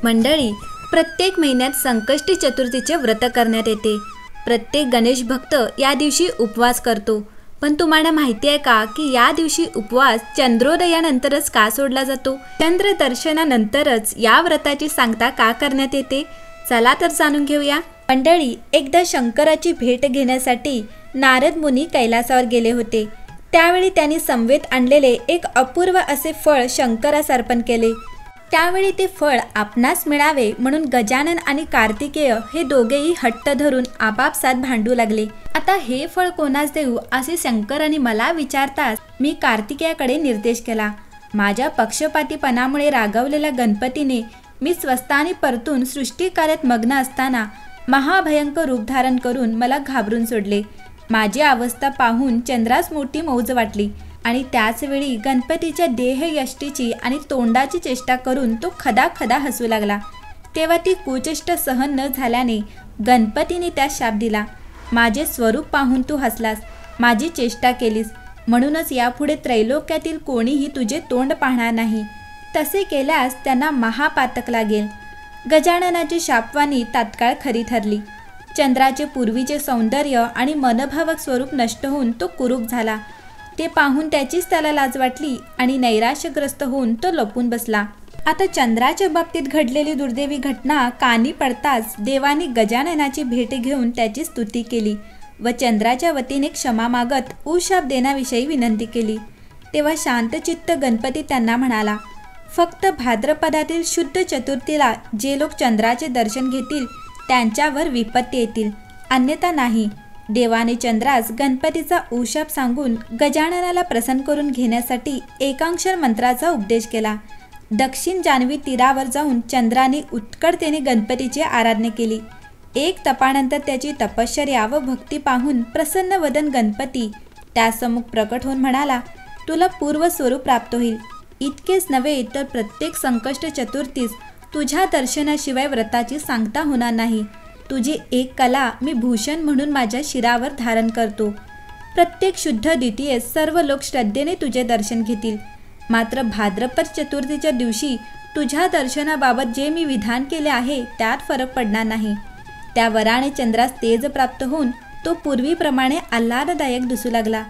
मंडळी, प्रत्येक महिन्यात संकष्टी चतुर्थीचे व्रत करण्यात येते. प्रत्येक गणेश भक्त या दिवशी उपवास करतो. पण तुम्हाला माहिती आहे का की या दिवशी उपवास चंद्रोदयानंतरच का सोडला जातो? चंद्र दर्शनानंतरच या व्रताची सांगता का करण्यात येते? चला तर जाणून घेऊया. मंडळी, एकदा शंकराची भेट घेण्यासाठी नारद मुनी कैलासावर गेले होते. त्यावेळी त्यांनी समवेत आणलेले एक अपूर्व असे फळ शंकरास अर्पण केले. त्यावेळी ते फळ आपणास मिळावे म्हणून गजानन आणि कार्तिकेय हे दोघेही हट्ट धरून आपापसात भांडू लागले. आता हे फळ कोणास देऊ असे शंकराने मला विचारताच मी कार्तिकेयाकडे निर्देश केला. माझ्या पक्षपातीपणामुळे रागावलेल्या गणपतीने मी स्वस्थानी परतून सृष्टीकार्यात मग्न असताना महाभयंकर रूप धारण करून मला घाबरून सोडले. माझी अवस्था पाहून चंद्रास मोठी मौज वाटली आणि त्याच वेळी गणपतीच्या देहयष्टीची आणि तोंडाची चेष्टा करून तो खदाखदा हसू लागला. तेव्हा ती कुचेष्टा सहन न झाल्याने गणपतीने त्यास शाप दिला. माझे स्वरूप पाहून तू हसलास, माझी चेष्टा केलीस, म्हणूनच यापुढे त्रैलोक्यातील कोणीही तुझे तोंड पाहणार नाही. तसे केल्यास त्यांना महापातक लागेल. गजाननाची शापवाणी तात्काळ खरी ठरली. चंद्राचे पूर्वीचे सौंदर्य आणि मनभावक स्वरूप नष्ट होऊन तो कुरूप झाला. ते पाहून त्याचीच त्याला लाज वाटली आणि नैराश्यग्रस्त होऊन तो लपून बसला. आता चंद्राच्या बाबतीत घडलेली दुर्दैवी घटना कानी पडताच देवानी गजाननाची भेट घेऊन त्याची स्तुती केली व चंद्राच्या वतीने क्षमा मागत उशाप देण्याविषयी विनंती केली. तेव्हा शांतचित्त गणपती त्यांना म्हणाला, फक्त भाद्रपदातील शुद्ध चतुर्थीला जे लोक चंद्राचे दर्शन घेतील त्यांच्यावर विपत्ती येतील, अन्यथा नाही. देवाने चंद्रास गणपतीचा उशाप सांगून गजाननाला प्रसन्न करून घेण्यासाठी एकाक्षर मंत्राचा उपदेश केला. दक्षिण जान्हवी तीरावर जाऊन चंद्राने उत्कटतेने गणपतीची आराधना केली. एक तपानंतर त्याची तपश्चर्या व भक्ती पाहून प्रसन्न वदन गणपती त्यासमोर प्रकट होऊन म्हणाला, तुला पूर्व स्वरूप प्राप्त होईल. इतकेच नव्हे तर प्रत्येक संकष्ट चतुर्थीस तुझ्या दर्शनाशिवाय व्रताची सांगता होणार नाही. तुझी एक कला मी भूषण म्हणून माझ्या शिरावर धारण करतो. प्रत्येक शुद्ध द्वितीये सर्व लोक श्रद्धेने तुझे दर्शन घेतील. मात्र भाद्रपद चतुर्थीच्या दिवशी तुझ्या दर्शनाबाबत जे मी विधान केले आहे त्यात फरक पडणार नाही. त्या वराने चंद्रास तेज प्राप्त होऊन तो पूर्वीप्रमाणे आल्हाददायक दिसू लागला.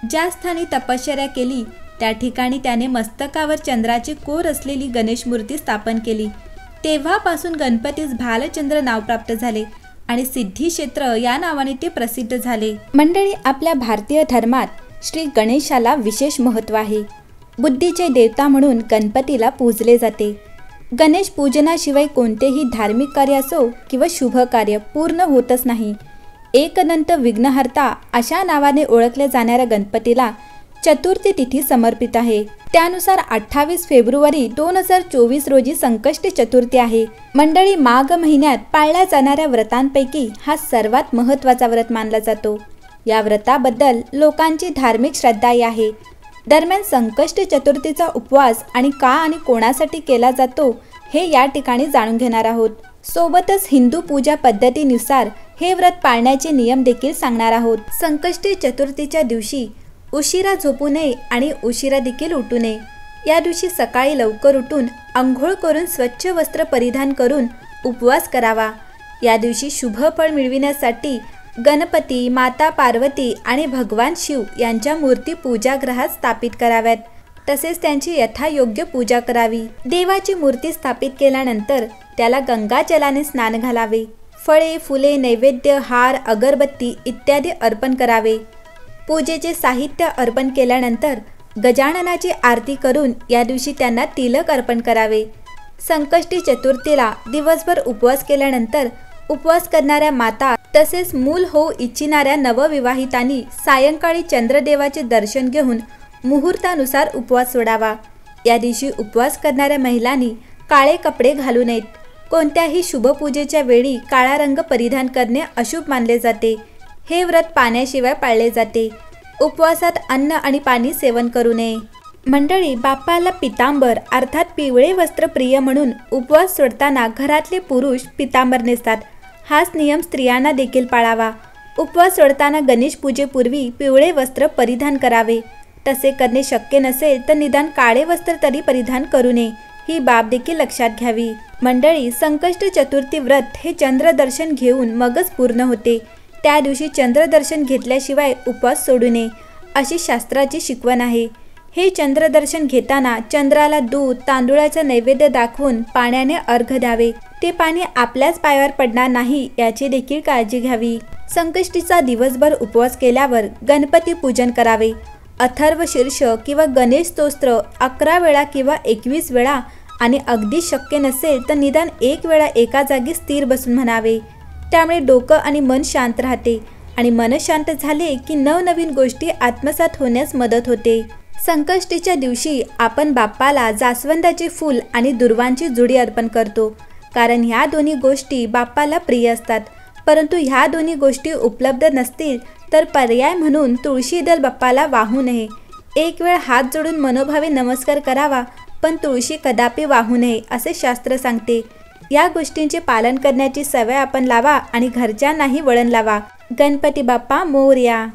ज्या स्थानी तपश्चर्या केली त्या ठिकाणी त्याने मस्तकावर चंद्राची कोर असलेली गणेश मूर्ती स्थापन केली. तेव्हापासून गणपतीस भालचंद्र नाव प्राप्त झाले आणि सिद्धी क्षेत्र या नावाने ते प्रसिद्ध झाले. मंडळी, आपल्या भारतीय धर्मात श्री गणेशाला विशेष महत्त्व आहे. बुद्धीचे देवता म्हणून गणपतीला पूजले जाते. गणेश पूजनाशिवाय कोणतेही धार्मिक कार्य असो किंवा शुभ कार्य पूर्ण होतच नाही. एकदंत विघ्नहर्ता अशा नावाने ओळखल्या जाणाऱ्या गणपतीला चतुर्थी तिथी समर्पित आहे. त्यानुसार 28 फेब्रुवारी 2024 रोजी संकष्टी चतुर्थी आहे. मंडळी, माघ महिन्यात पाळल्या जाणाऱ्या व्रतांपैकी हा सर्वात महत्त्वाचा व्रत मानला जातो. या व्रताबद्दल लोकांची धार्मिक श्रद्धाही आहे. दरम्यान संकष्ट चतुर्थीचा उपवास आणि का आणि कोणासाठी केला जातो हे या ठिकाणी जाणून घेणार आहोत. सोबतच हिंदू पूजा पद्धतीनुसार हे व्रत पाळण्याचे नियम देखील सांगणार आहोत. संकष्टी चतुर्थीच्या दिवशी उशिरा झोपू नये आणि उशिरा देखील उठू नये. या दिवशी सकाळी लवकर उठून आंघोळ करून स्वच्छ वस्त्र परिधान करून उपवास करावा. या दिवशी शुभ फळ मिळविण्यासाठी गणपती, माता पार्वती आणि भगवान शिव यांच्या मूर्ती पूजागृहात स्थापित कराव्यात. तसेच त्यांची यथायोग्य पूजा करावी. देवाची मूर्ती स्थापित केल्यानंतर त्याला गंगाजलाने स्नान घालावे. फळे, फुले, नैवेद्य, हार, अगरबत्ती इत्यादी अर्पण करावे. पूजेचे साहित्य अर्पण केल्यानंतर गजाननाची आरती करून या दिवशी त्यांना तिलक अर्पण करावे. संकष्टी चतुर्थीला दिवसभर उपवास केल्यानंतर उपवास करणाऱ्या माता तसेच मूल होऊ इच्छिणाऱ्या नवविवाहितांनी सायंकाळी चंद्रदेवाचे दर्शन घेऊन मुहूर्तानुसार उपवास सोडावा. या दिवशी उपवास करणाऱ्या महिलांनी काळे कपडे घालू नयेत. कोणत्याही शुभपूजेच्या वेळी काळा रंग परिधान करणे अशुभ मानले जाते. हे व्रत पाण्याशिवाय पाळले जाते. उपवासात अन्न आणि पाणी सेवन करू नये. मंडळी, बाप्पाला पितांबर अर्थात पिवळे वस्त्र प्रिय म्हणून उपवास सोडताना घरातले पुरुष पितांबर नेसतात. हाच नियम स्त्रियांना देखील पाळावा. उपवास सोडताना गणेश पूजेपूर्वी पिवळे वस्त्र परिधान करावे. तसे करणे शक्य नसेल तर निदान काळे वस्त्र तरी परिधान करू नये. ही बाब देखील लक्षात घ्यावी। मंडळी, संकष्टी चतुर्थी व्रत हे चंद्रदर्शन घेऊन मगच पूर्ण होते। त्या दिवशी चंद्रदर्शन घेतल्याशिवाय उपवास सोडू नये अशी शास्त्राची शिकवण आहे। हे चंद्रदर्शन घेताना चंद्राला दूध तांदूळाचा नैवेद्य दाखवून पाण्याने अर्घ्य द्यावे। ते पाणी आपल्याच पायावर पडणार नाही याची देखील काळजी घ्यावी। संकष्टीचा दिवसभर उपवास केल्यावर गणपती पूजन करावे। अथर्व शीर्ष किंवा गणेश स्तोत्र 11 वेळा किंवा 21 वेळा आणि अगदी शक्य नसेल तर निदान 1 वेळा एका जागी स्थिर बसून म्हणावे। त्यामुळे डोकं आणि मन शांत राहते आणि मन शांत झाले की नवनवीन गोष्टी आत्मसात होण्यास मदत होते। संकष्टीच्या दिवशी आपण बाप्पाला जास्वंदाचे फूल आणि दुर्वांची जुडी अर्पण करतो, कारण ह्या दोन्ही गोष्टी बाप्पाला प्रिय असतात। परंतु ह्या दोन्ही गोष्टी उपलब्ध नसतील तर पर्याय म्हणून तुळशी दल बाप्पाला वाहू नये। एक वेळ हात जोडून मनोभावे नमस्कार करावा, पण तुळशी कदापि वाहू नये असे शास्त्र सांगते। या गोष्टींचे पालन करण्याची सवय आपण लावा आणि घरच्यांनाही वळण लावा। गणपती बाप्पा मोरया।